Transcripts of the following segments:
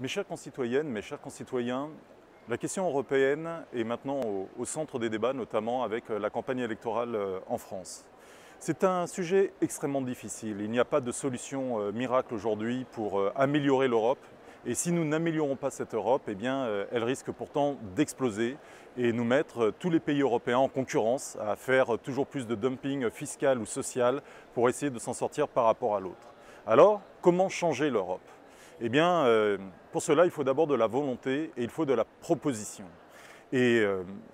Mes chères concitoyennes, mes chers concitoyens, la question européenne est maintenant au centre des débats, notamment avec la campagne électorale en France. C'est un sujet extrêmement difficile. Il n'y a pas de solution miracle aujourd'hui pour améliorer l'Europe. Et si nous n'améliorons pas cette Europe, eh bien, elle risque pourtant d'exploser et nous mettre tous les pays européens en concurrence à faire toujours plus de dumping fiscal ou social pour essayer de s'en sortir par rapport à l'autre. Alors, comment changer l'Europe ? Eh bien, pour cela, il faut d'abord de la volonté et il faut de la proposition. Et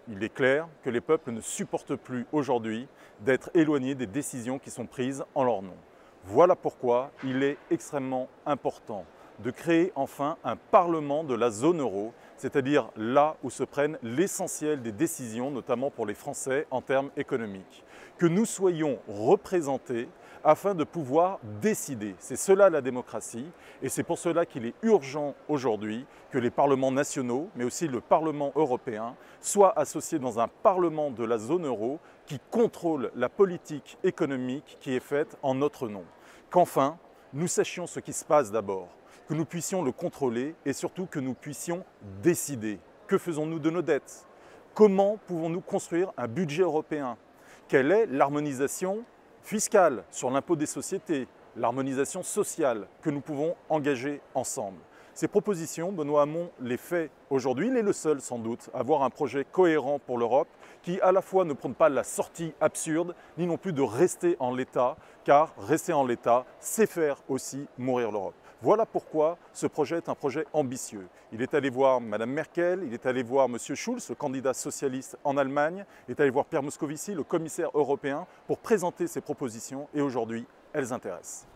il est clair que les peuples ne supportent plus aujourd'hui d'être éloignés des décisions qui sont prises en leur nom. Voilà pourquoi il est extrêmement important de créer enfin un Parlement de la zone euro, c'est-à-dire là où se prennent l'essentiel des décisions, notamment pour les Français en termes économiques. Que nous soyons représentés afin de pouvoir décider. C'est cela la démocratie et c'est pour cela qu'il est urgent aujourd'hui que les parlements nationaux, mais aussi le Parlement européen, soient associés dans un Parlement de la zone euro qui contrôle la politique économique qui est faite en notre nom. Qu'enfin, nous sachions ce qui se passe d'abord, que nous puissions le contrôler et surtout que nous puissions décider. Que faisons-nous de nos dettes? Comment pouvons-nous construire un budget européen? Quelle est l'harmonisation fiscale sur l'impôt des sociétés, l'harmonisation sociale que nous pouvons engager ensemble? Ces propositions, Benoît Hamon les fait aujourd'hui. Il est le seul sans doute à avoir un projet cohérent pour l'Europe qui à la fois ne prône pas la sortie absurde, ni non plus de rester en l'état, car rester en l'état, c'est faire aussi mourir l'Europe. Voilà pourquoi ce projet est un projet ambitieux. Il est allé voir Mme Merkel, il est allé voir M. Schulz, le candidat socialiste en Allemagne, il est allé voir Pierre Moscovici, le commissaire européen, pour présenter ses propositions et aujourd'hui, elles intéressent.